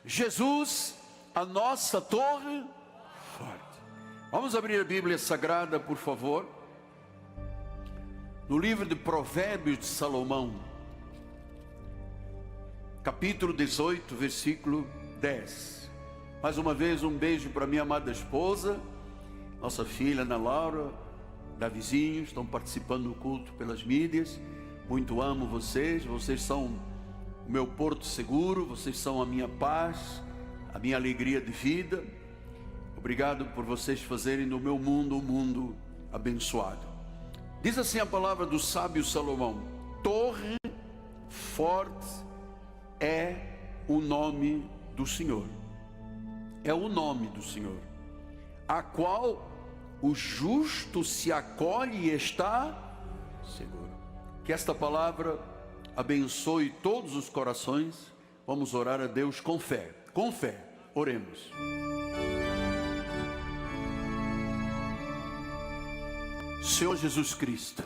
Jesus, a nossa torre forte. Vamos abrir a Bíblia Sagrada, por favor, no livro de Provérbios de Salomão, capítulo 18, versículo 10. Mais uma vez, um beijo para minha amada esposa, nossa filha Ana Laura, Davizinho, estão participando do culto pelas mídias. Muito amo vocês, vocês são o meu porto seguro, vocês são a minha paz, a minha alegria de vida. Obrigado por vocês fazerem do meu mundo um mundo abençoado. Diz assim a palavra do sábio Salomão: torre forte é o nome do Senhor. É o nome do Senhor, a qual o justo se acolhe e está seguro. Que esta palavra abençoe todos os corações. Vamos orar a Deus com fé. Com fé, oremos. Senhor Jesus Cristo,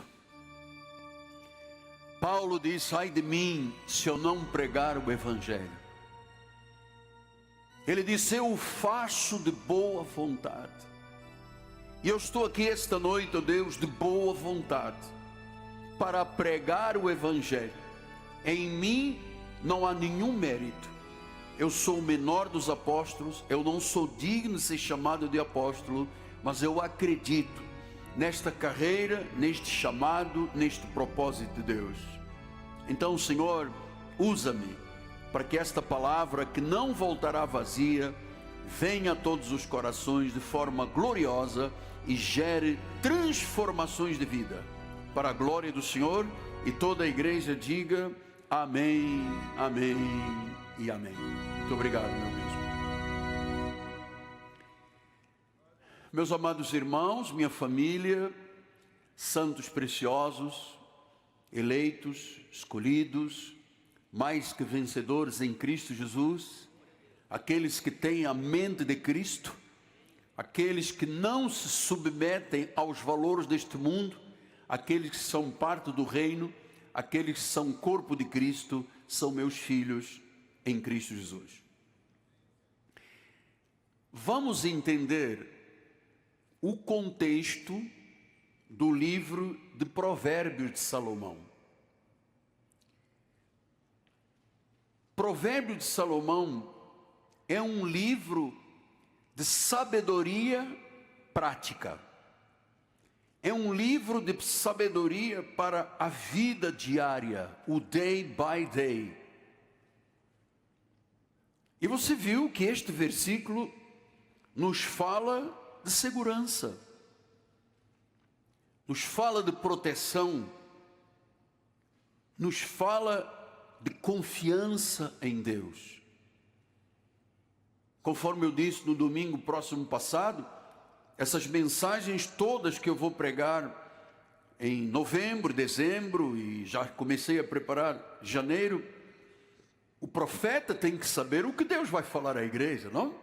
Paulo diz: ai de mim se eu não pregar o Evangelho. Ele disse: eu o faço de boa vontade. E eu estou aqui esta noite, ó Deus, de boa vontade, para pregar o Evangelho. Em mim não há nenhum mérito. Eu sou o menor dos apóstolos, eu não sou digno de ser chamado de apóstolo, mas eu acredito nesta carreira, neste chamado, neste propósito de Deus. Então, Senhor, usa-me para que esta palavra, que não voltará vazia, venha a todos os corações de forma gloriosa e gere transformações de vida, para a glória do Senhor. E toda a igreja diga amém, amém e amém. Muito obrigado, meu bispo. Meus amados irmãos, minha família, santos preciosos, eleitos, escolhidos, mais que vencedores em Cristo Jesus, aqueles que têm a mente de Cristo, aqueles que não se submetem aos valores deste mundo, aqueles que são parte do reino, aqueles que são corpo de Cristo, são meus filhos em Cristo Jesus. Vamos entender o contexto do livro de Provérbios de Salomão. Provérbios de Salomão é um livro de sabedoria prática. É um livro de sabedoria para a vida diária, o day by day. E você viu que este versículo nos fala de segurança, nos fala de proteção, nos fala de confiança em Deus. Conforme eu disse no domingo próximo passado, essas mensagens todas que eu vou pregar em novembro, dezembro, e já comecei a preparar janeiro, o profeta tem que saber o que Deus vai falar à igreja, não?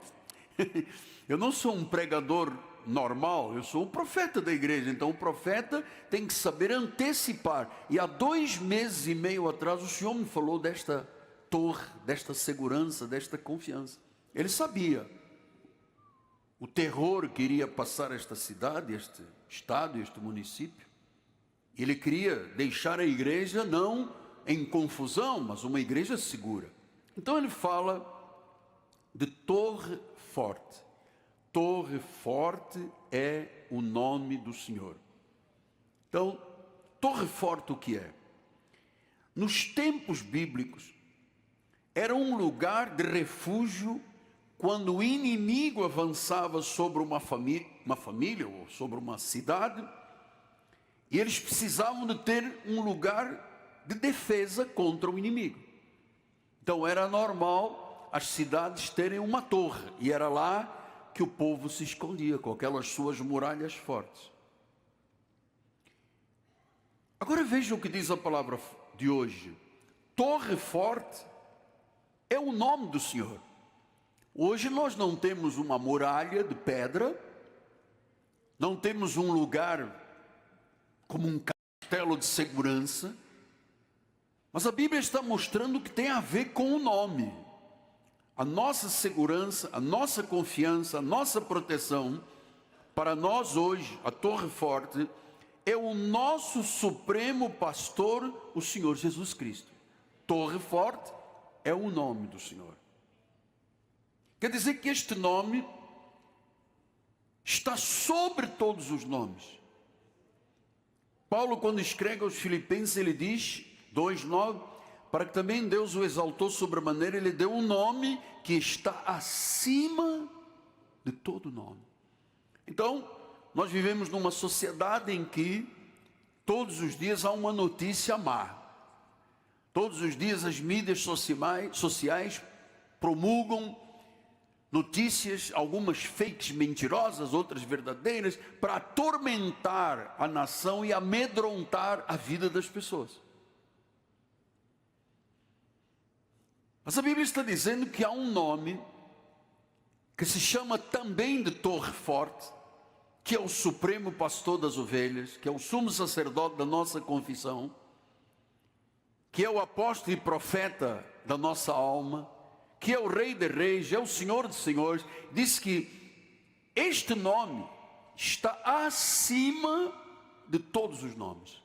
Eu não sou um pregador normal, eu sou o profeta da igreja. Então o profeta tem que saber antecipar. E há 2 meses e meio atrás o Senhor me falou desta torre, desta segurança, desta confiança. Ele sabia o terror que iria passar esta cidade, este estado, este município. Ele queria deixar a igreja não em confusão, mas uma igreja segura. Então ele fala de torre forte. Torre forte é o nome do Senhor. Então, torre forte o que é? Nos tempos bíblicos, era um lugar de refúgio quando o inimigo avançava sobre uma família ou sobre uma cidade, e eles precisavam de ter um lugar de defesa contra o inimigo. Então era normal as cidades terem uma torre, e era lá que o povo se escondia, com aquelas suas muralhas fortes. Agora veja o que diz a palavra de hoje. Torre forte é o nome do Senhor. Hoje nós não temos uma muralha de pedra, não temos um lugar como um castelo de segurança, mas a Bíblia está mostrando que tem a ver com o nome. a nossa segurança, a nossa confiança, a nossa proteção, para nós hoje, a Torre Forte, é o nosso supremo pastor, o Senhor Jesus Cristo. Torre Forte é o nome do Senhor. Quer dizer que este nome está sobre todos os nomes. Paulo, quando escreve aos Filipenses, ele diz, 2:9, para que também Deus o exaltou sobremaneira, ele deu um nome que está acima de todo nome. Então, nós vivemos numa sociedade em que todos os dias há uma notícia má. Todos os dias as mídias sociais promulgam notícias, algumas fakes mentirosas, outras verdadeiras, para atormentar a nação e amedrontar a vida das pessoas. Mas a Bíblia está dizendo que há um nome que se chama também de Torre Forte, que é o supremo pastor das ovelhas, que é o sumo sacerdote da nossa confissão, que é o apóstolo e profeta da nossa alma, que é o Rei de Reis, é o Senhor de Senhores. Diz que este nome está acima de todos os nomes.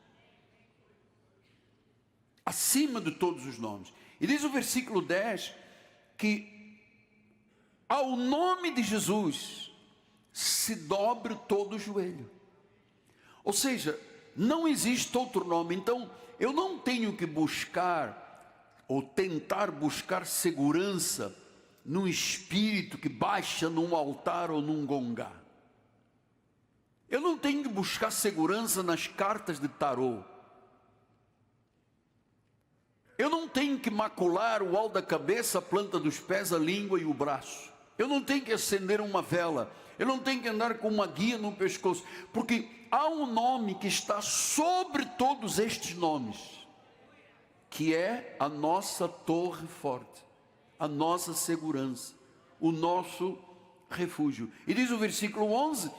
Acima de todos os nomes. E diz o versículo 10 que ao nome de Jesus se dobre todo o joelho. Ou seja, não existe outro nome. Então, eu não tenho que buscar ou tentar buscar segurança num espírito que baixa num altar ou num gongá. Eu não tenho que buscar segurança nas cartas de tarô. Eu não tenho que macular o alto da cabeça, a planta dos pés, a língua e o braço. Eu não tenho que acender uma vela. Eu não tenho que andar com uma guia no pescoço. Porque há um nome que está sobre todos estes nomes, que é a nossa torre forte, a nossa segurança, o nosso refúgio. E diz o versículo 11,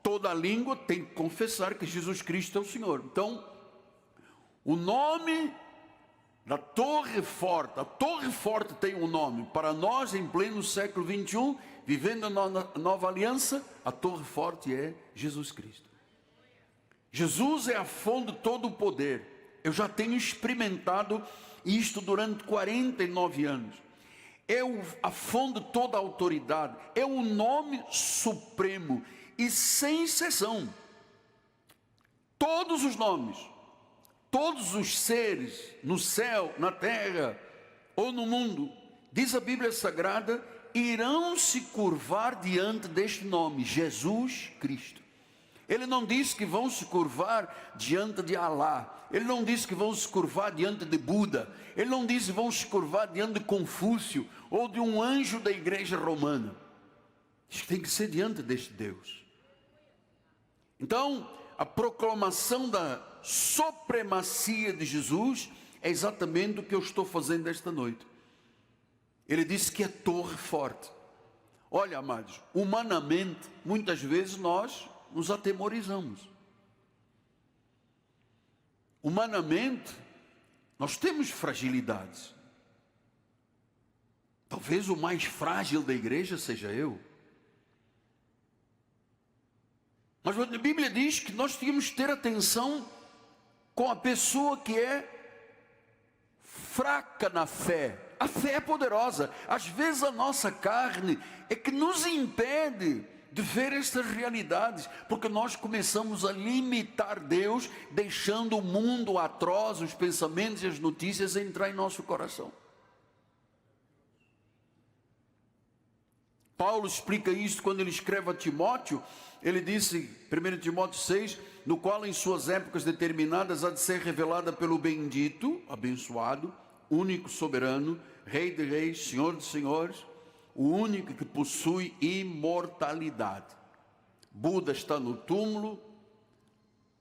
toda língua tem que confessar que Jesus Cristo é o Senhor. Então, o nome da Torre Forte, a Torre Forte tem um nome. Para nós, em pleno século 21, vivendo a nova aliança, a Torre Forte é Jesus Cristo. Jesus é a fonte de todo o poder. Eu já tenho experimentado isto durante 49 anos. É a fonte de toda a autoridade. É o nome supremo e sem exceção. Todos os nomes, todos os seres no céu, na terra ou no mundo, diz a Bíblia Sagrada, irão se curvar diante deste nome, Jesus Cristo. Ele não diz que vão se curvar diante de Alá. Ele não diz que vão se curvar diante de Buda. Ele não diz que vão se curvar diante de Confúcio ou de um anjo da igreja romana. Isso tem que ser diante deste Deus. Então, a proclamação da supremacia de Jesus é exatamente o que eu estou fazendo esta noite. Ele disse que é torre forte. Olha, amados, humanamente, muitas vezes nós nos atemorizamos. Humanamente, nós temos fragilidades. Talvez o mais frágil da igreja seja eu. Mas a Bíblia diz que nós temos que ter atenção com a pessoa que é fraca na fé. A fé é poderosa. Às vezes a nossa carne é que nos impede de ver estas realidades, porque nós começamos a limitar Deus, deixando o mundo atroz, os pensamentos e as notícias entrar em nosso coração. Paulo explica isso quando ele escreve a Timóteo. Ele disse, 1 Timóteo 6, no qual em suas épocas determinadas há de ser revelada pelo bendito, abençoado, único soberano, Rei de reis, Senhor de senhores, o único que possui imortalidade. Buda está no túmulo,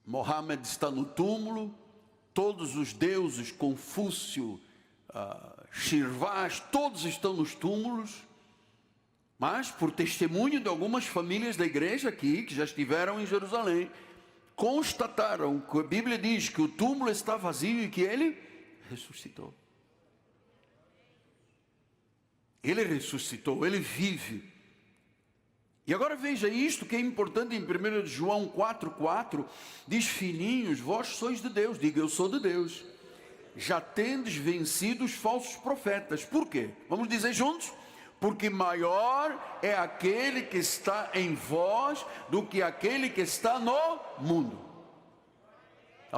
Mohammed está no túmulo, todos os deuses, Confúcio, Shirvás, todos estão nos túmulos, mas por testemunho de algumas famílias da igreja aqui, que já estiveram em Jerusalém, constataram que a Bíblia diz que o túmulo está vazio e que ele ressuscitou. Ele ressuscitou, Ele vive. E agora veja isto que é importante em 1 João 4,4, diz: filhinhos, vós sois de Deus. Diga: eu sou de Deus. Já tendes vencido os falsos profetas. Por quê? Vamos dizer juntos? Porque maior é aquele que está em vós do que aquele que está no mundo.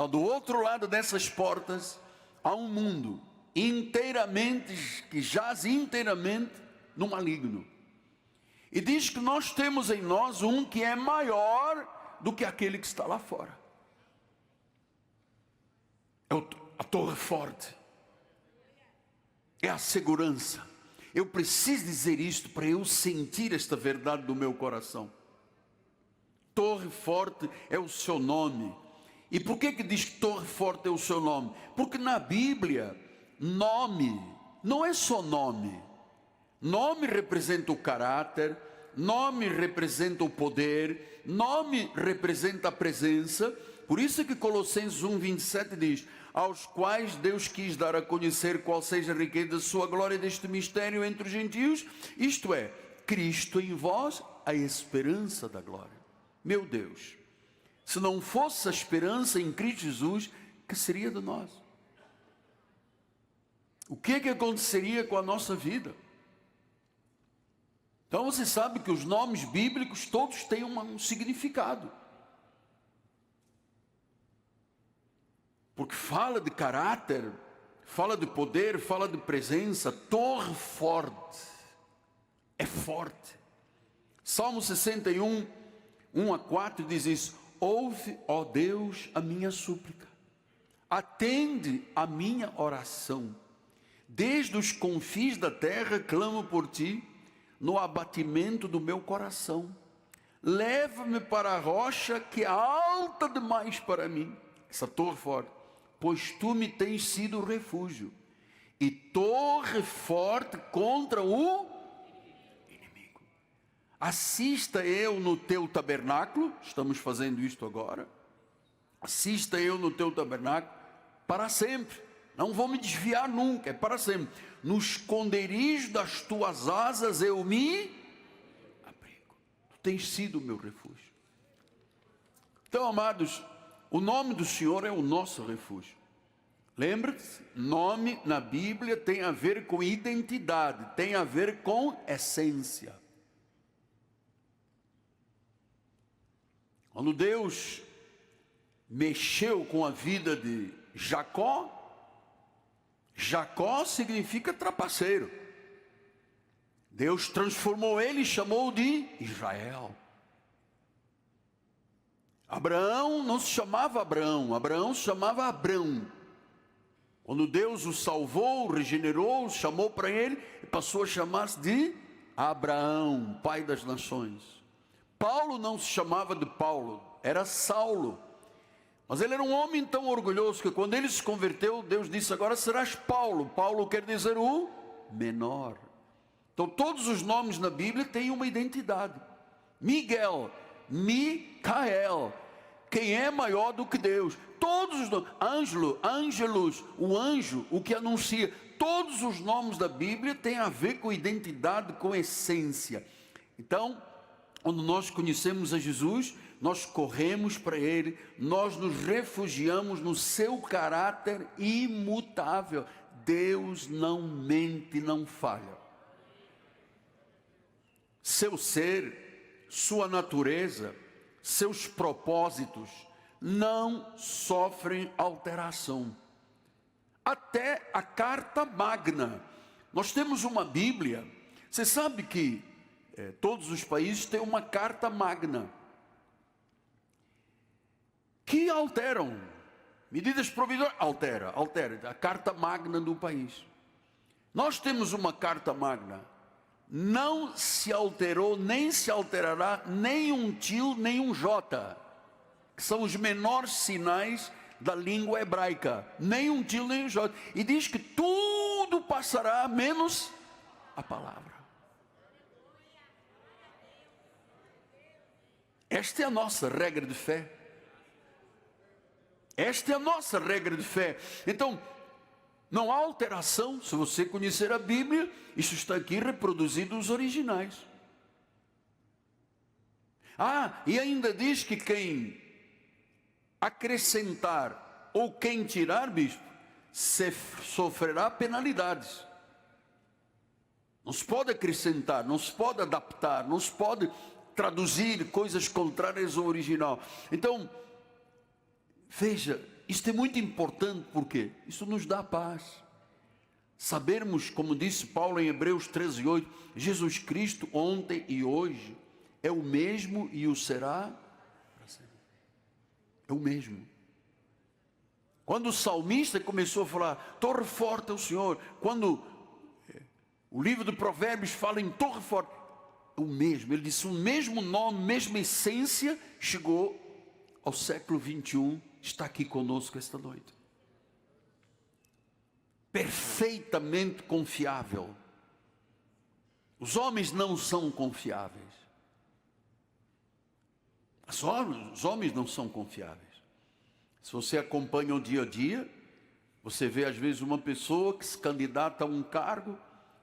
Do outro lado dessas portas há um mundo inteiramente, que jaz inteiramente no maligno. E diz que nós temos em nós um que é maior do que aquele que está lá fora. É a torre forte. É a segurança. Eu preciso dizer isto para eu sentir esta verdade do meu coração. Torre forte é o seu nome. E por que diz que torre forte é o seu nome? Porque na Bíblia, nome não é só nome. Nome representa o caráter, nome representa o poder, nome representa a presença. Por isso que Colossenses 1,27 diz: aos quais Deus quis dar a conhecer qual seja a riqueza da sua glória deste mistério entre os gentios, isto é, Cristo em vós, a esperança da glória. Meu Deus, se não fosse a esperança em Cristo Jesus, que seria de nós? O que aconteceria com a nossa vida? Então você sabe que os nomes bíblicos todos têm um significado. Porque fala de caráter, fala de poder, fala de presença. Torre forte, é forte. Salmo 61, 1-4 diz isso: ouve, ó Deus, a minha súplica, atende a minha oração. Desde os confins da terra clamo por ti, no abatimento do meu coração. Leva-me para a rocha que é alta demais para mim, essa torre forte, pois tu me tens sido refúgio e torre forte contra o inimigo. Assista eu no teu tabernáculo, estamos fazendo isto agora. Assista eu no teu tabernáculo para sempre. Não vou me desviar nunca, é para sempre. No esconderijo das tuas asas eu me abrigo. Tu tens sido o meu refúgio. Então, amados, o nome do Senhor é o nosso refúgio. Lembre-se, nome na Bíblia tem a ver com identidade, tem a ver com essência. Quando Deus mexeu com a vida de Jacó, Jacó significa trapaceiro. Deus transformou ele e chamou de Israel. Abraão não se chamava Abraão, Abraão se chamava Abrão. Quando Deus o salvou, o regenerou, chamou para ele, e passou a chamar-se de Abraão, pai das nações. Paulo não se chamava de Paulo, era Saulo. Mas ele era um homem tão orgulhoso que quando ele se converteu, Deus disse: agora serás Paulo. Paulo quer dizer o menor. Então todos os nomes na Bíblia têm uma identidade. Miguel, Micael, quem é maior do que Deus? Todos os nomes, Ângelo, Ângelus, o anjo, o que anuncia. Todos os nomes da Bíblia têm a ver com identidade, com essência. Então, quando nós conhecemos a Jesus, nós corremos para Ele, nós nos refugiamos no seu caráter imutável. Deus não mente, não falha. Seu ser, sua natureza, seus propósitos não sofrem alteração. Até a carta magna. Nós temos uma Bíblia. Você sabe que todos os países têm uma carta magna que alteram, medidas provisórias, altera a carta magna do país. Nós temos uma carta magna, não se alterou, nem se alterará, nem um til, nem um jota, que são os menores sinais da língua hebraica, nem um til, nem um jota, e diz que tudo passará, menos a palavra. Esta é a nossa regra de fé. Esta é a nossa regra de fé. Então, Não há alteração. Se você conhecer a Bíblia, isso está aqui reproduzido os originais. E ainda diz que quem acrescentar ou quem tirar, bispo, sofrerá penalidades. Não se pode acrescentar, não se pode adaptar, não se pode traduzir coisas contrárias ao original. Então, veja, isto é muito importante, porque isso nos dá paz. Sabermos, como disse Paulo em Hebreus 13:8, Jesus Cristo ontem e hoje é o mesmo e o será para sempre. É o mesmo. Quando o salmista começou a falar, torre forte é o Senhor, quando o livro de Provérbios fala em torre forte, o mesmo, ele disse o mesmo nome, mesma essência, chegou ao século 21, está aqui conosco esta noite. Perfeitamente confiável. Os homens não são confiáveis. Os homens não são confiáveis. Se você acompanha o dia a dia, você vê às vezes uma pessoa que se candidata a um cargo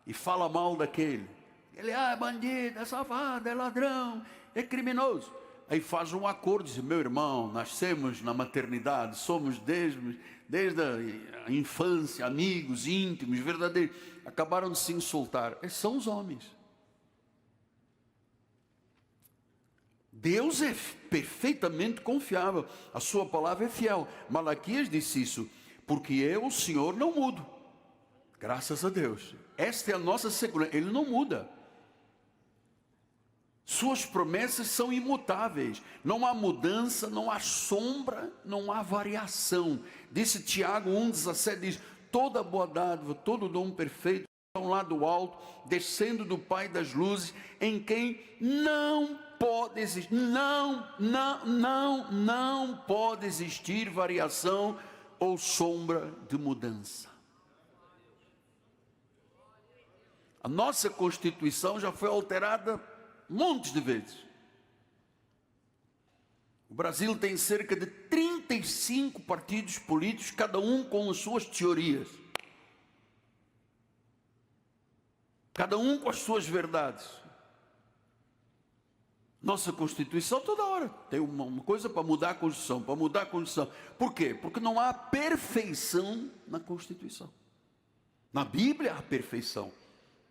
e fala mal daquele. Ele é bandido, é safado, é ladrão, é criminoso. Aí faz um acordo, diz, meu irmão, nascemos na maternidade, somos desde a infância, amigos íntimos, verdadeiros. Acabaram de se insultar. Esses são os homens. Deus é perfeitamente confiável, a sua palavra é fiel. Malaquias disse isso, porque eu, o Senhor, não mudo. Graças a Deus. Esta é a nossa segurança, Ele não muda. Suas promessas são imutáveis, não há mudança, não há sombra, não há variação. Disse Tiago 1,17, diz, toda boa dádiva, todo dom perfeito, lá do alto, descendo do Pai das luzes, em quem não pode existir, não pode existir variação ou sombra de mudança. A nossa Constituição já foi alterada montes de vezes. O Brasil tem cerca de 35 partidos políticos, cada um com as suas teorias. Cada um com as suas verdades. Nossa Constituição toda hora tem uma coisa para mudar a Constituição, para mudar a Constituição. Por quê? Porque não há perfeição na Constituição. Na Bíblia há perfeição.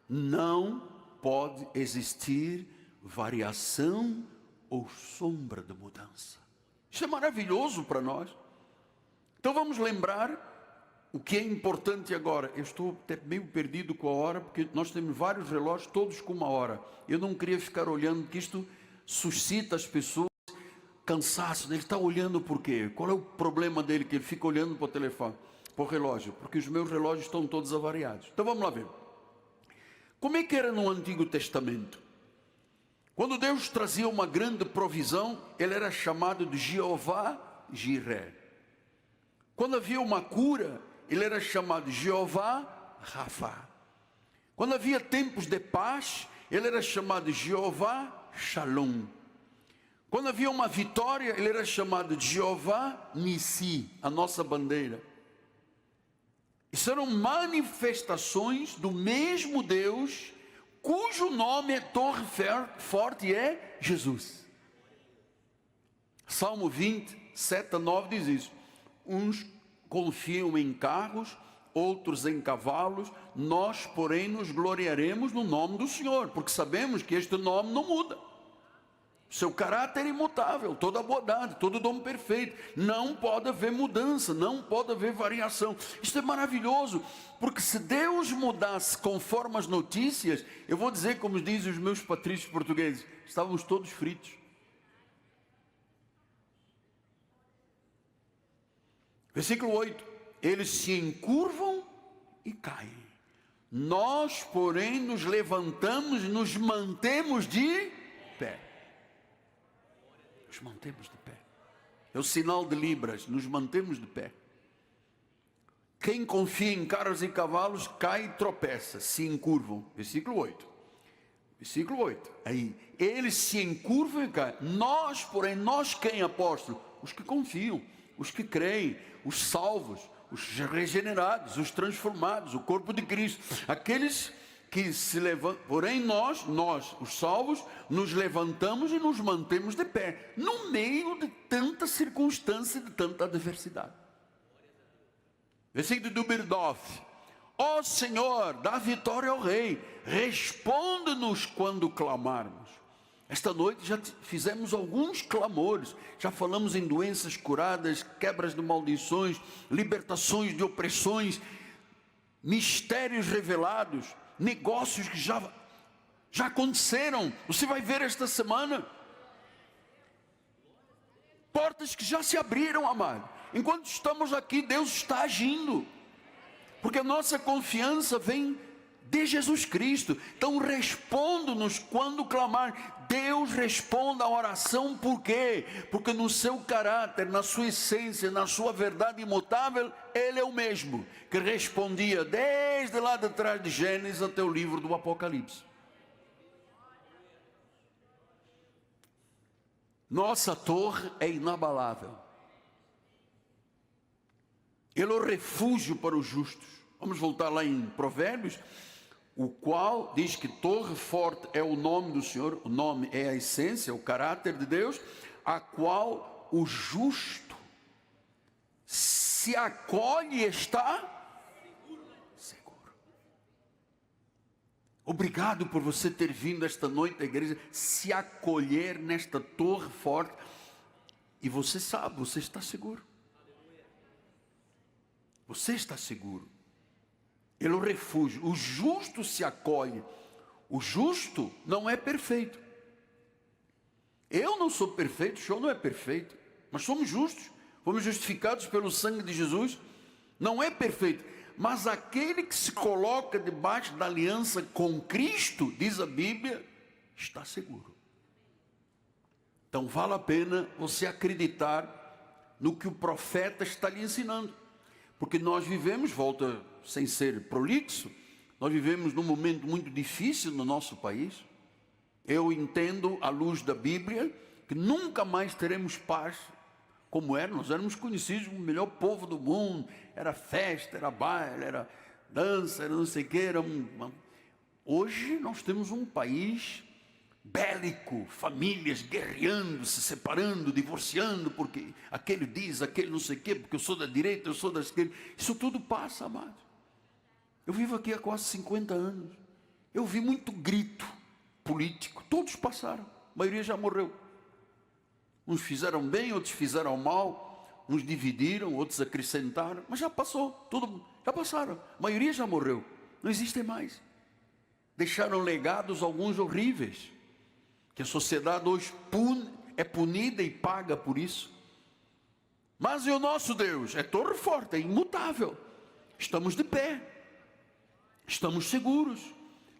Não pode existir variação ou sombra de mudança. Isso é maravilhoso para nós. Então vamos lembrar o que é importante agora. Eu estou até meio perdido com a hora, porque nós temos vários relógios, todos com uma hora. Eu não queria ficar olhando, porque isto suscita as pessoas cansaço. Ele está olhando por quê? Qual é o problema dele, que ele fica olhando para o telefone, para o relógio? Porque os meus relógios estão todos avariados. Então vamos lá ver. Como é que era no Antigo Testamento? Quando Deus trazia uma grande provisão, Ele era chamado de Jeová Jiré. Quando havia uma cura, Ele era chamado de Jeová Rafá. Quando havia tempos de paz, Ele era chamado de Jeová Shalom. Quando havia uma vitória, Ele era chamado de Jeová Nissi, a nossa bandeira. Isso eram manifestações do mesmo Deus, cujo nome é torre forte, é Jesus. Salmo 20, 7-9 diz isso. Uns confiam em carros, outros em cavalos, nós, porém, nos gloriaremos no nome do Senhor, porque sabemos que este nome não muda. Seu caráter é imutável, toda bondade, todo dom perfeito. Não pode haver mudança, não pode haver variação. Isto é maravilhoso, porque se Deus mudasse conforme as notícias, eu vou dizer como dizem os meus patrícios portugueses, estávamos todos fritos. Versículo 8, eles se encurvam e caem. Nós, porém, nos levantamos e nos mantemos de pé. Nos mantemos de pé. É o sinal de Libras, nos mantemos de pé. Quem confia em carros e cavalos cai e tropeça, se encurvam. Versículo 8. Versículo 8. Aí, eles se encurvam e caem. Nós, porém, nós quem, apóstolo? Os que confiam, os que creem, os salvos, os regenerados, os transformados, o corpo de Cristo, aqueles que se levantam. Porém nós, os salvos, nos levantamos e nos mantemos de pé, no meio de tanta circunstância, de tanta adversidade. Versículo número 9. Ó Senhor, dá vitória ao Rei, responde-nos quando clamarmos. Esta noite já fizemos alguns clamores, já falamos em doenças curadas, quebras de maldições, libertações de opressões, mistérios revelados, negócios que já aconteceram. Você vai ver esta semana portas que já se abriram, amado. Enquanto estamos aqui, Deus está agindo, porque a nossa confiança vem de Jesus Cristo. Então responda-nos quando clamar. Deus responde a oração. Por quê? Porque no seu caráter, na sua essência, na sua verdade imutável, Ele é o mesmo que respondia desde lá de trás de Gênesis até o livro do Apocalipse. Nossa torre é inabalável. Ele é o refúgio para os justos. Vamos voltar lá em Provérbios, o qual diz que torre forte é o nome do Senhor, o nome é a essência, o caráter de Deus, a qual o justo se acolhe e está seguro. Obrigado por você ter vindo esta noite à igreja, se acolher nesta torre forte, e você sabe, você está seguro. Você está seguro. Ele é o refúgio. O justo se acolhe. O justo não é perfeito. Eu não sou perfeito, o senhor não é perfeito, mas somos justos. Fomos justificados pelo sangue de Jesus. Não é perfeito, mas aquele que se coloca debaixo da aliança com Cristo, diz a Bíblia, está seguro. Então vale a pena você acreditar no que o profeta está lhe ensinando. Porque nós vivemos, volta sem ser prolixo, nós vivemos num momento muito difícil no nosso país. Eu entendo, à luz da Bíblia, que nunca mais teremos paz como era. Nós éramos conhecidos como o melhor povo do mundo. Era festa, era baile, era dança, era não sei o que. Hoje nós temos um país bélico, famílias guerreando, se separando, divorciando, porque aquele diz, aquele não sei o quê, porque eu sou da direita, eu sou da esquerda. Isso tudo passa, amado. Eu vivo aqui há quase 50 anos. Eu vi muito grito político. Todos passaram, a maioria já morreu. Uns fizeram bem, outros fizeram mal, uns dividiram, outros acrescentaram, mas já passou, tudo já passaram, a maioria já morreu, não existem mais. Deixaram legados alguns horríveis, que a sociedade hoje é punida e paga por isso. Mas e o nosso Deus? É torre forte, é imutável. Estamos de pé, estamos seguros,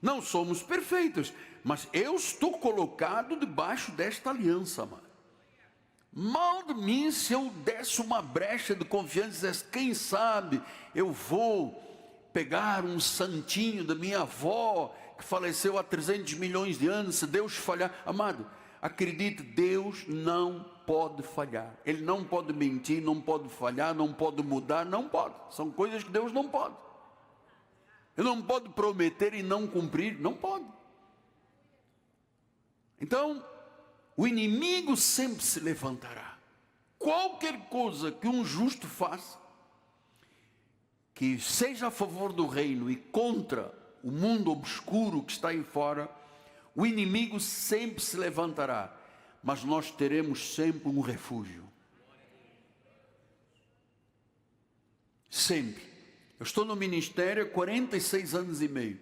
não somos perfeitos, mas eu estou colocado debaixo desta aliança, mano. Mal de mim se eu desse uma brecha de confiança e dissesse, quem sabe eu vou pegar um santinho da minha avó, que faleceu há 300 milhões de anos, se Deus falhar. Amado, acredite, Deus não pode falhar. Ele não pode mentir, não pode falhar, não pode mudar, não pode. São coisas que Deus não pode. Ele não pode prometer e não cumprir, não pode. Então, o inimigo sempre se levantará. Qualquer coisa que um justo faça, que seja a favor do reino e contra o mundo obscuro que está aí fora, o inimigo sempre se levantará, mas nós teremos sempre um refúgio. Sempre. Eu estou no ministério há 46 anos e meio.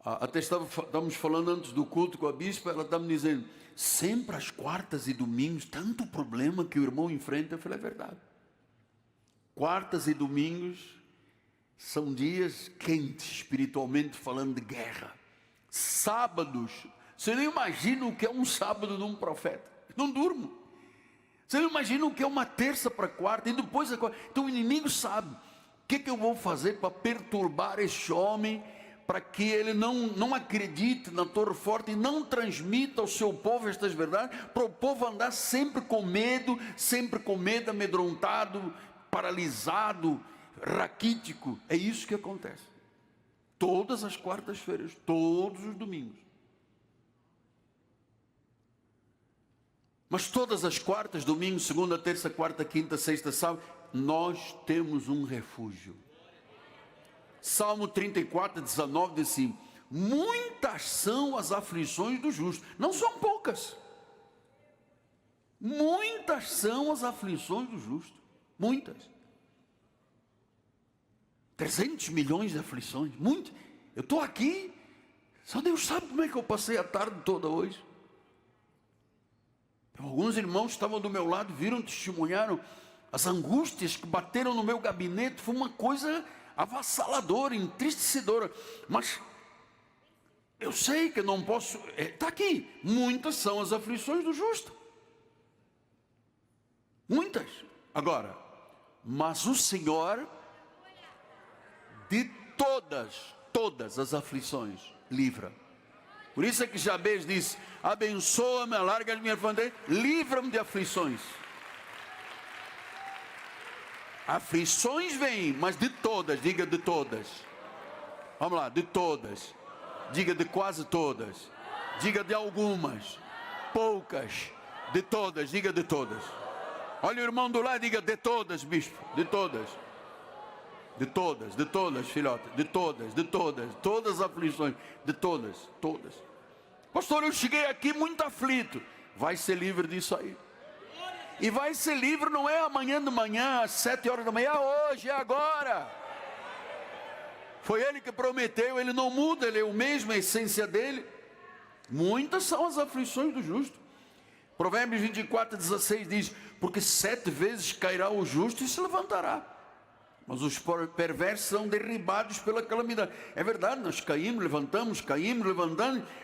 Até estávamos falando antes do culto com a bispa, ela estava me dizendo, sempre às quartas e domingos, tanto problema que o irmão enfrenta. Eu falei, é verdade. Quartas e domingos são dias quentes, espiritualmente falando, de guerra. Sábados, você não imagina o que é um sábado de um profeta. Não durmo. Você não imagina o que é uma terça para quarta e depois a quarta. Então o inimigo sabe o que eu vou fazer para perturbar esse homem, para que ele não acredite na torre forte e não transmita ao seu povo estas verdades, para o povo andar sempre com medo, amedrontado, paralisado, raquítico. É isso que acontece. Todas as quartas-feiras, todos os domingos. Mas todas as quartas, domingo, segunda, terça, quarta, quinta, sexta, sábado, nós temos um refúgio. Salmo 34, 19 diz assim: muitas são as aflições do justo. Não são poucas. Muitas são as aflições do justo. Muitas. 300 milhões de aflições. Muitas. Eu estou aqui, só Deus sabe como é que eu passei a tarde toda hoje. Alguns irmãos estavam do meu lado, viram, testemunharam as angústias que bateram no meu gabinete. Foi uma coisa avassaladora, entristecedora. Mas eu sei que não posso, está aqui. Muitas são as aflições do justo. Muitas. Agora, mas o Senhor, de todas as aflições, livra. Por isso é que Jabez disse: abençoa-me, alarga as minhas fronteiras, livra-me de aflições. Aflições vêm, mas de todas, diga de todas. Vamos lá, de todas. Diga de quase todas. Diga de algumas. Poucas. De todas, diga de todas. Olha o irmão do lado, diga de todas, bispo. De todas. De todas, filhote. De todas. Todas as aflições. De todas. Pastor, eu cheguei aqui muito aflito. Vai ser livre disso aí. E vai ser livre, não é amanhã de manhã, às 7 horas da manhã, é hoje, é agora. Foi Ele que prometeu, Ele não muda, Ele é o mesmo, a essência dEle. Muitas são as aflições do justo. Provérbios 24, 16 diz: porque 7 vezes cairá o justo e se levantará, mas os perversos são derribados pela calamidade. É verdade, nós caímos, levantamos,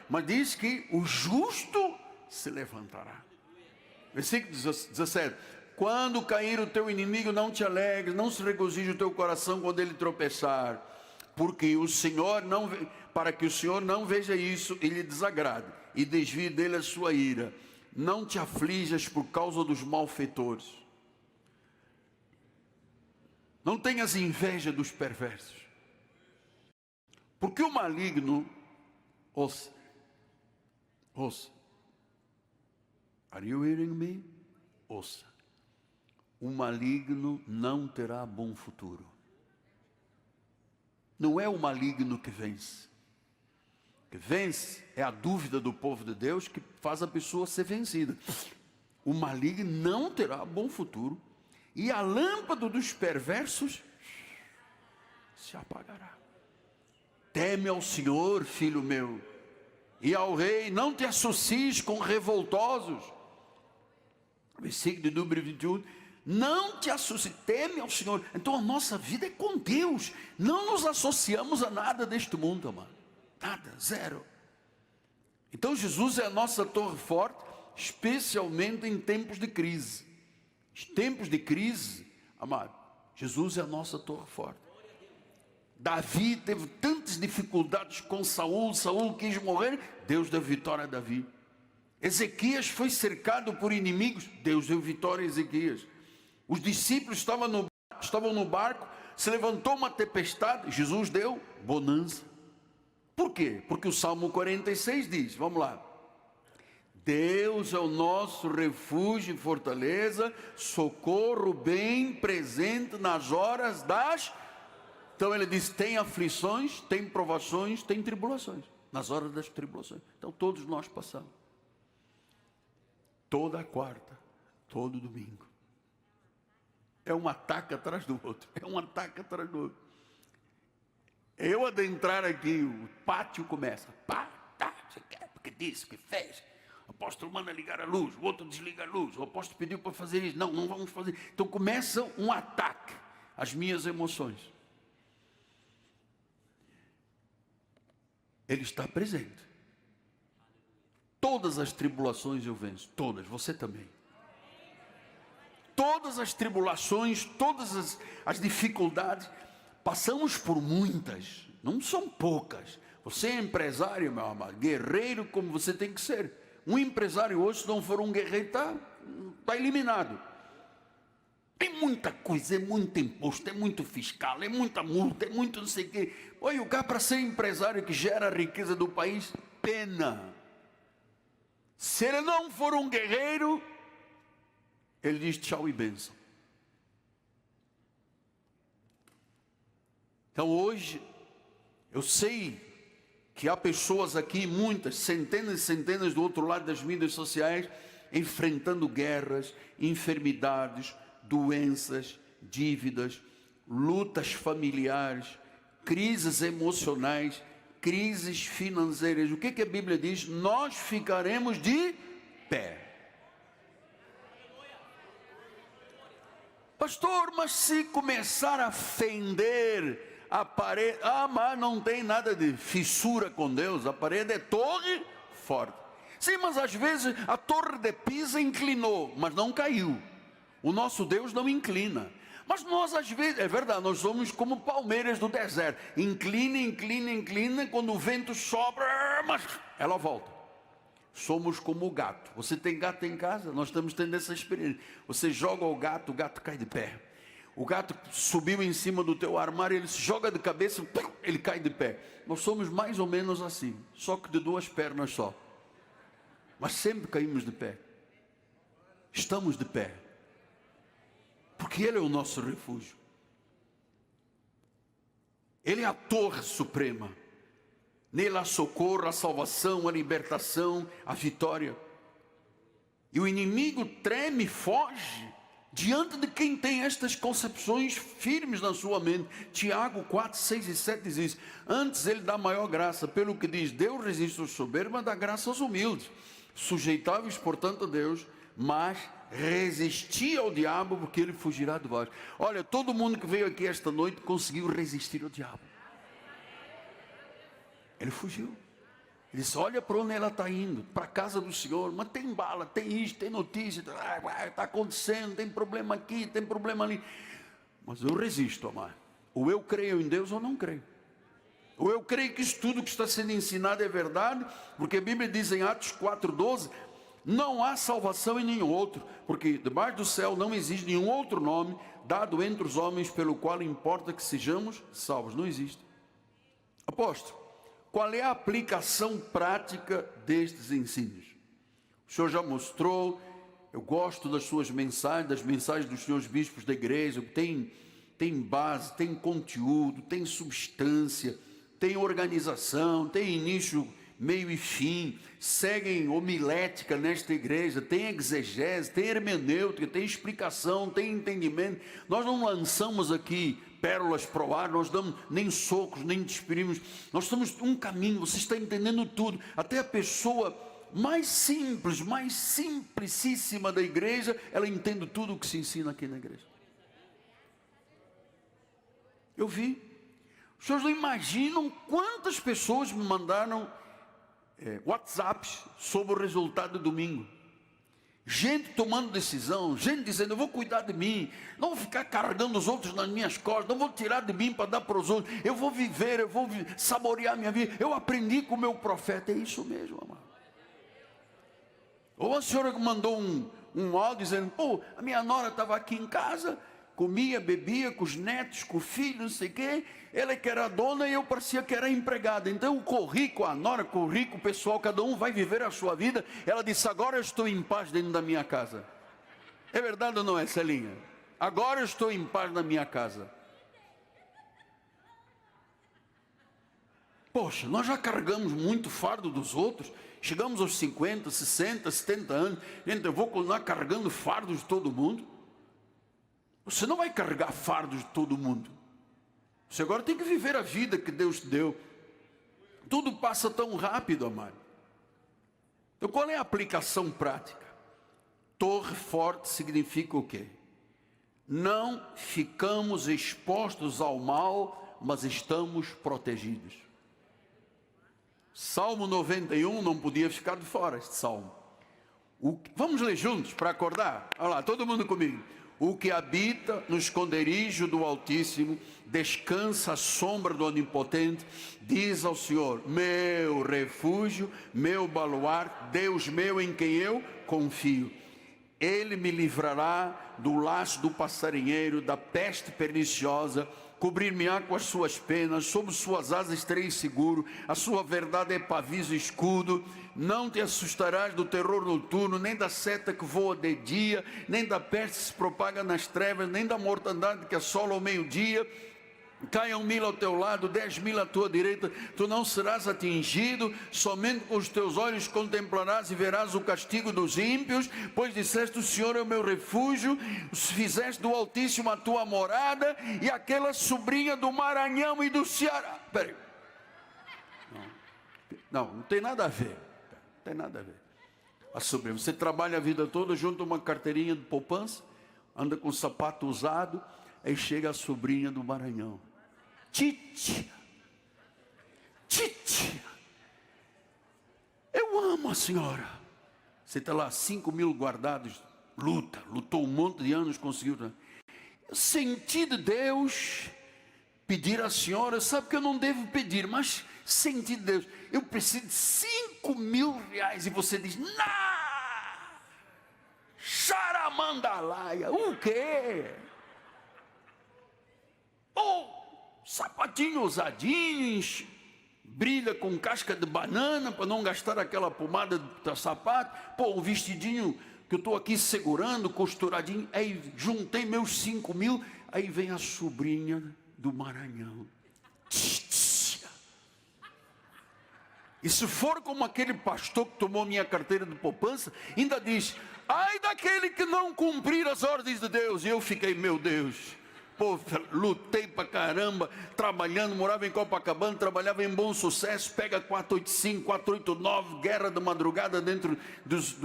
mas diz que o justo se levantará. Versículo 17: quando cair o teu inimigo, não te alegres, não se regozije o teu coração quando ele tropeçar, porque o Senhor não, para que o Senhor não veja isso e lhe desagrade, e desvie dele a sua ira. Não te aflijas por causa dos malfeitores. Não tenhas inveja dos perversos, porque o maligno, ouça, are you hearing me? Ouça, o maligno não terá bom futuro. Não é o maligno que vence. Que vence é a dúvida do povo de Deus que faz a pessoa ser vencida. O maligno não terá bom futuro, e a lâmpada dos perversos se apagará. Teme ao Senhor, filho meu, e ao rei. Não te associes com revoltosos. Versículo de número 21. Não te associes, teme ao Senhor. Então a nossa vida é com Deus. Não nos associamos a nada deste mundo, amado. Nada, zero. Então Jesus é a nossa torre forte, especialmente em tempos de crise. Em tempos de crise, amado, Jesus é a nossa torre forte. Davi teve tantas dificuldades com Saul. Saul quis morrer, Deus deu vitória a Davi. Ezequias foi cercado por inimigos, Deus deu vitória a Ezequias. Os discípulos estavam no barco, se levantou uma tempestade, Jesus deu bonança. Por quê? Porque o Salmo 46 diz, vamos lá: Deus é o nosso refúgio e fortaleza, socorro bem presente nas horas das... Então ele diz, tem aflições, tem provações, tem tribulações, nas horas das tribulações. Então todos nós passamos. Toda quarta, todo domingo. É um ataque atrás do outro, é um ataque atrás do outro. Eu adentrar aqui, o pátio começa, pá, tá, você quer, porque disse, que fez. O apóstolo manda ligar a luz, o outro desliga a luz, o apóstolo pediu para fazer isso, não vamos fazer. Então começa um ataque às minhas emoções. Ele está presente. Todas as tribulações eu venço, todas, você também. Todas as tribulações, todas as dificuldades, passamos por muitas, não são poucas. Você é empresário, meu amado, guerreiro como você tem que ser. Um empresário hoje, se não for um guerreiro, está eliminado. Tem muita coisa, é muito imposto, é muito fiscal, é muita multa, é muito não sei o quê. Olha, o cara para ser empresário que gera a riqueza do país, pena. Se ele não for um guerreiro, ele diz tchau e bênção. Então hoje, eu sei que há pessoas aqui, muitas, centenas e centenas do outro lado das mídias sociais, enfrentando guerras, enfermidades, doenças, dívidas, lutas familiares, crises emocionais, crises financeiras. O que a Bíblia diz? Nós ficaremos de pé. Pastor, mas se começar a fender a parede, mas não tem nada de fissura com Deus, a parede é torre forte. Sim, mas às vezes a torre de Pisa inclinou, mas não caiu. O nosso Deus não inclina. Mas nós às vezes, é verdade, nós somos como palmeiras do deserto. Inclina, inclina, inclina, quando o vento sopra, mas ela volta. Somos como o gato. Você tem gato em casa? Nós estamos tendo essa experiência. Você joga o gato cai de pé. O gato subiu em cima do teu armário, ele se joga de cabeça, ele cai de pé. Nós somos mais ou menos assim, só que de duas pernas só. Mas sempre caímos de pé. Estamos de pé. Porque Ele é o nosso refúgio. Ele é a torre suprema. Nele há socorro, a salvação, a libertação, a vitória. E o inimigo treme, foge diante de quem tem estas concepções firmes na sua mente. Tiago 4, 6 e 7 diz isso. Antes ele dá maior graça, pelo que diz, Deus resiste aos soberbos, mas dá graça aos humildes. Sujeitáveis, portanto, a Deus, mas resistir ao diabo, porque ele fugirá de vós. Olha, todo mundo que veio aqui esta noite conseguiu resistir ao diabo. Ele fugiu. Ele disse, olha para onde ela está indo, para a casa do Senhor, mas tem bala, tem isso, tem notícia, está acontecendo, tem problema aqui, tem problema ali. Mas eu resisto, amado. Ou eu creio em Deus ou não creio. Ou eu creio que isso tudo que está sendo ensinado é verdade, porque a Bíblia diz em Atos 4,12, não há salvação em nenhum outro, porque debaixo do céu não existe nenhum outro nome dado entre os homens pelo qual importa que sejamos salvos. Não existe. Apóstolo, qual é a aplicação prática destes ensinos? O senhor já mostrou, eu gosto das suas mensagens, das mensagens dos senhores bispos da igreja, tem base, tem conteúdo, tem substância, tem organização, tem início, meio e fim, seguem homilética nesta igreja, tem exegese, tem hermenêutica, tem explicação, tem entendimento. Nós não lançamos aqui pérolas pro ar, nós damos nem socos, nem desperimos. Nós estamos um caminho, você está entendendo tudo. Até a pessoa mais simples, mais simplicíssima da igreja, ela entende tudo o que se ensina aqui na igreja. Eu vi. Os senhores não imaginam quantas pessoas me mandaram WhatsApps sobre o resultado do domingo. Gente tomando decisão, gente dizendo, eu vou cuidar de mim, não vou ficar carregando os outros nas minhas costas, não vou tirar de mim para dar para os outros, eu vou viver, eu vou saborear a minha vida, eu aprendi com o meu profeta. É isso mesmo, amado. Ou a senhora que mandou um áudio dizendo, a minha nora estava aqui em casa, comia, bebia com os netos, com o filho, não sei o quê, ela que era a dona e eu parecia que era empregada. Então eu corri com a nora, corri com o pessoal, cada um vai viver a sua vida. Ela disse, agora eu estou em paz dentro da minha casa. É verdade ou não é, Celinha? Agora eu estou em paz na minha casa. Poxa, nós já carregamos muito fardo dos outros, chegamos aos 50, 60, 70 anos, gente, eu vou continuar carregando fardos de todo mundo? Você não vai carregar fardos de todo mundo. Você agora tem que viver a vida que Deus te deu. Tudo passa tão rápido, amado. Então qual é a aplicação prática? Torre forte significa o quê? Não ficamos expostos ao mal, mas estamos protegidos. Salmo 91 não podia ficar de fora, este salmo. Vamos ler juntos para acordar? Olha lá, todo mundo comigo. O que habita no esconderijo do Altíssimo, descansa à sombra do Onipotente, diz ao Senhor, meu refúgio, meu baluarte, Deus meu em quem eu confio. Ele me livrará do laço do passarinheiro, da peste perniciosa. Cobrir-me-á com as suas penas, sob suas asas estarei seguro. A sua verdade é paviso e escudo. Não te assustarás do terror noturno, nem da seta que voa de dia, nem da peste que se propaga nas trevas, nem da mortandade que assola ao meio-dia. Caiam 1000 ao teu lado, 10.000 à tua direita, tu não serás atingido. Somente com os teus olhos contemplarás e verás o castigo dos ímpios, pois disseste: o Senhor é o meu refúgio. Fizeste do Altíssimo a tua morada. E aquela sobrinha do Maranhão e do Ceará, peraí, não tem nada a ver, não tem nada a ver. A sobrinha, você trabalha a vida toda, junta uma carteirinha de poupança, anda com sapato usado, aí chega a sobrinha do Maranhão: Titia, eu amo a senhora. Você está lá, 5.000 guardados, lutou um monte de anos, conseguiu. Eu senti de Deus pedir à senhora, sabe que eu não devo pedir, mas senti de Deus, eu preciso de 5.000 reais. E você diz: charamandalaia, o quê? Sapatinho ousadinho, brilha com casca de banana para não gastar aquela pomada do sapato. Um vestidinho que eu estou aqui segurando, costuradinho. Aí juntei meus 5.000. Aí vem a sobrinha do Maranhão: e se for como aquele pastor que tomou minha carteira de poupança, ainda diz: ai daquele que não cumprir as ordens de Deus. E eu fiquei: meu Deus. Lutei pra caramba, trabalhando, morava em Copacabana, trabalhava em Bom Sucesso, pega 485, 489, guerra da madrugada dentro dos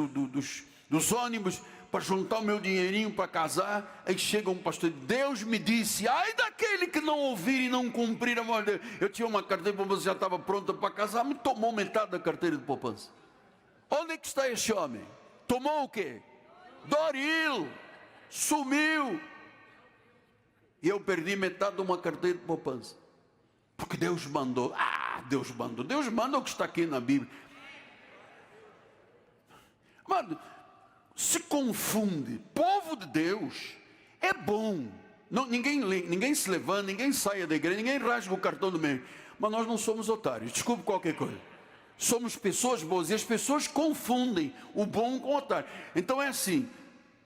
ônibus, para juntar o meu dinheirinho para casar. Aí chega um pastor: Deus me disse: ai daquele que não ouvir e não cumprir a voz de Deus. Eu tinha uma carteira de poupança, já estava pronta para casar, me tomou metade da carteira de poupança. Onde é que está esse homem? Tomou o quê? Doril, sumiu. E eu perdi metade de uma carteira de poupança, porque Deus mandou. Deus manda o que está aqui na Bíblia. Mano, se confunde. Povo de Deus é bom. Não, ninguém se levanta, ninguém saia da igreja, ninguém rasga o cartão do meio. Mas nós não somos otários, desculpe qualquer coisa. Somos pessoas boas, e as pessoas confundem o bom com o otário. Então é assim: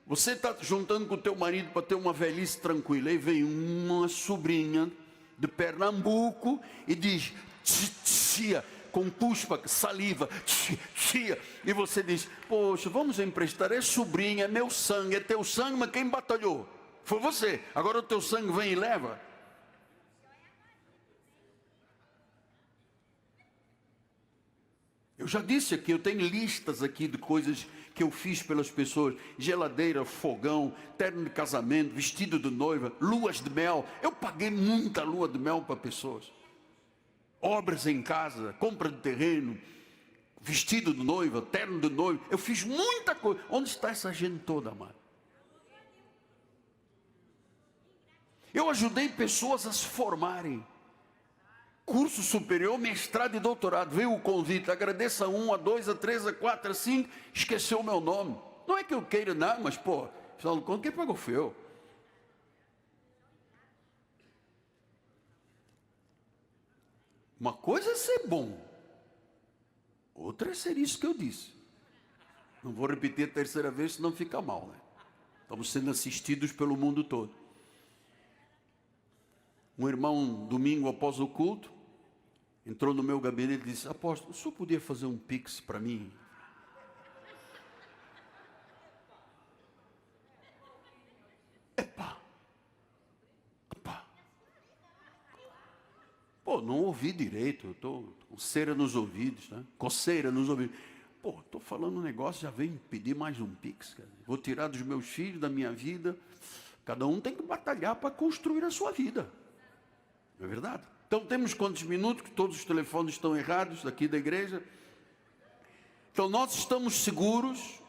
você está juntando com o teu marido para ter uma velhice tranquila, aí vem uma sobrinha de Pernambuco e diz: tia, com puspa, saliva, tia, e você diz: poxa, vamos emprestar, é sobrinha, é meu sangue, é teu sangue, mas quem batalhou? Foi você. Agora o teu sangue vem e leva. Eu já disse aqui, eu tenho listas aqui de coisas que eu fiz pelas pessoas: geladeira, fogão, terno de casamento, vestido de noiva, luas de mel. Eu paguei muita lua de mel para pessoas. Obras em casa, compra de terreno, vestido de noiva, terno de noiva. Eu fiz muita coisa. Onde está essa gente toda, amado? Eu ajudei pessoas a se formarem. Curso superior, mestrado e doutorado. Veio o convite: agradeça a 1, a 2, a 3, a 4, a 5. Esqueceu o meu nome. Não é que eu queira nada, mas afinal de contas, quem pagou foi eu. Uma coisa é ser bom, outra é ser isso que eu disse. Não vou repetir a terceira vez, senão fica mal, né? Estamos sendo assistidos pelo mundo todo. Um irmão, domingo após o culto, entrou no meu gabinete e disse: apóstolo, o senhor podia fazer um pix para mim? Epá. Não ouvi direito, eu estou com cera nos ouvidos, né? Coceira nos ouvidos. Estou falando um negócio, já vem pedir mais um pix, cara. Vou tirar dos meus filhos, da minha vida. Cada um tem que batalhar para construir a sua vida. Não é verdade? Então temos quantos minutos? Que todos os telefones estão errados aqui da igreja. Então nós estamos seguros,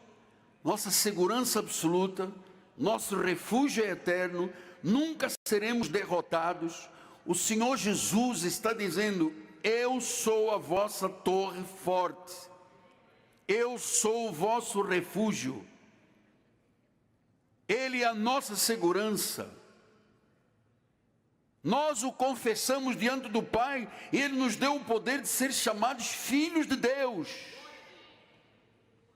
nossa segurança absoluta, nosso refúgio é eterno, nunca seremos derrotados. O Senhor Jesus está dizendo: eu sou a vossa torre forte, eu sou o vosso refúgio. Ele é a nossa segurança. Nós o confessamos diante do Pai, e Ele nos deu o poder de ser chamados filhos de Deus.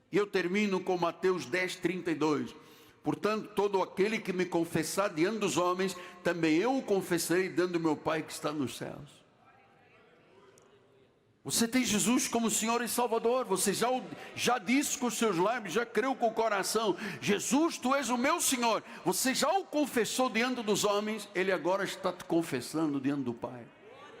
E eu termino com Mateus 10:32. Portanto, todo aquele que me confessar diante dos homens, também eu o confessarei diante do meu Pai que está nos céus. Você tem Jesus como Senhor e Salvador. Você já disse com os seus lábios, já creu com o coração: Jesus, Tu és o meu Senhor. Você já o confessou diante dos homens. Ele agora está te confessando diante do Pai.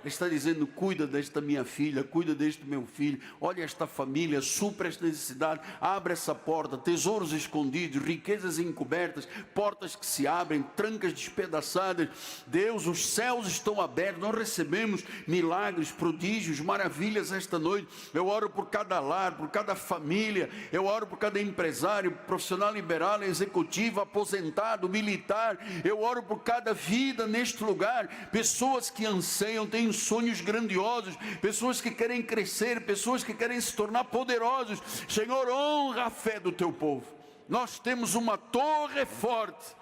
Ele está dizendo: cuida desta minha filha, cuida deste meu filho, olha esta família, supra esta necessidade, abre essa porta, tesouros escondidos, riquezas encobertas, portas que se abrem, trancas despedaçadas. Deus, os céus estão abertos, nós recebemos milagres, prodígios, maravilhas esta noite. Eu oro por cada lar, por cada família, eu oro por cada empresário, profissional liberal, executivo, aposentado, militar. Eu oro por cada vida neste lugar, pessoas que anseiam, têm sonhos grandiosos, pessoas que querem crescer, pessoas que querem se tornar poderosos. Senhor, honra a fé do Teu povo. Nós temos uma torre forte.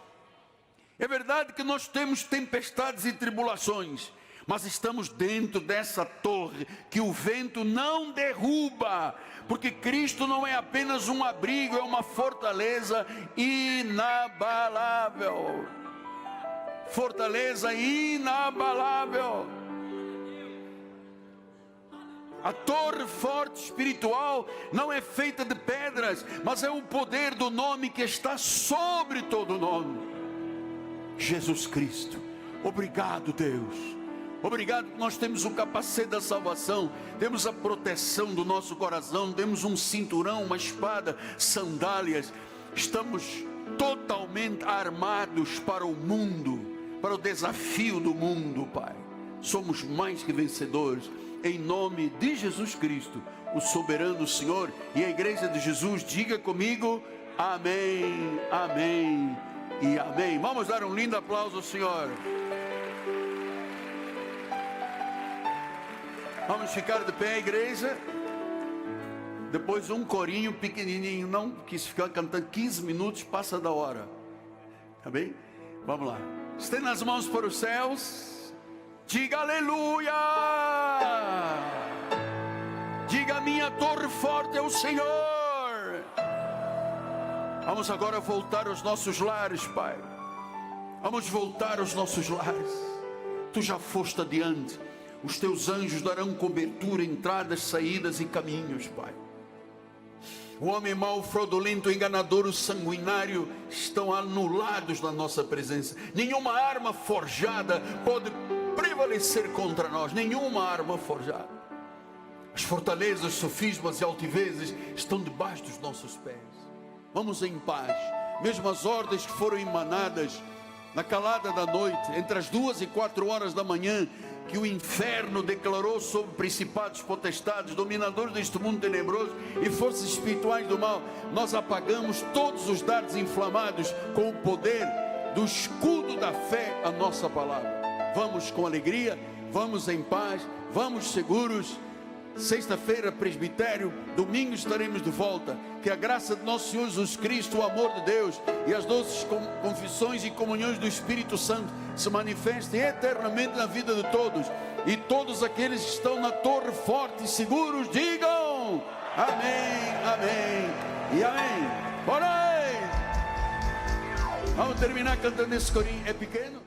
É verdade que nós temos tempestades e tribulações, mas estamos dentro dessa torre que o vento não derruba, porque Cristo não é apenas um abrigo, é uma fortaleza inabalável. Fortaleza inabalável. A torre forte espiritual não é feita de pedras, mas é o poder do nome que está sobre todo nome: Jesus Cristo. Obrigado, Deus. Obrigado que nós temos o capacete da salvação, temos a proteção do nosso coração, temos um cinturão, uma espada, sandálias. Estamos totalmente armados para o mundo, para o desafio do mundo, Pai. Somos mais que vencedores. Em nome de Jesus Cristo, o soberano Senhor. E a igreja de Jesus, diga comigo: amém, amém e amém. Vamos dar um lindo aplauso ao Senhor. Vamos ficar de pé, igreja. Depois um corinho pequenininho, não quis ficar cantando 15 minutos, passa da hora. Tá bem? Vamos lá. Estenda as mãos para os céus. Diga aleluia. Diga: minha torre forte é o Senhor. Vamos agora voltar aos nossos lares, Pai. Vamos voltar aos nossos lares. Tu já foste adiante. Os teus anjos darão cobertura, entradas, saídas e caminhos, Pai. O homem mau, fraudulento, enganador, o sanguinário estão anulados na nossa presença. Nenhuma arma forjada pode prevalecer contra nós. Nenhuma arma forjada. As fortalezas, sofismas e altivezes estão debaixo dos nossos pés. Vamos em paz. Mesmo as ordens que foram emanadas na calada da noite, entre as 2 e 4 horas da manhã, que o inferno declarou sobre principados, potestades, dominadores deste mundo tenebroso e forças espirituais do mal, nós apagamos todos os dardos inflamados com o poder do escudo da fé, a nossa palavra. Vamos com alegria, vamos em paz, vamos seguros. Sexta-feira, presbitério, domingo estaremos de volta. Que a graça de nosso Senhor Jesus Cristo, o amor de Deus e as doces confissões e comunhões do Espírito Santo se manifestem eternamente na vida de todos. E todos aqueles que estão na torre forte e seguros, digam amém, amém e amém. Bora aí! Vamos terminar cantando esse corinho. É pequeno?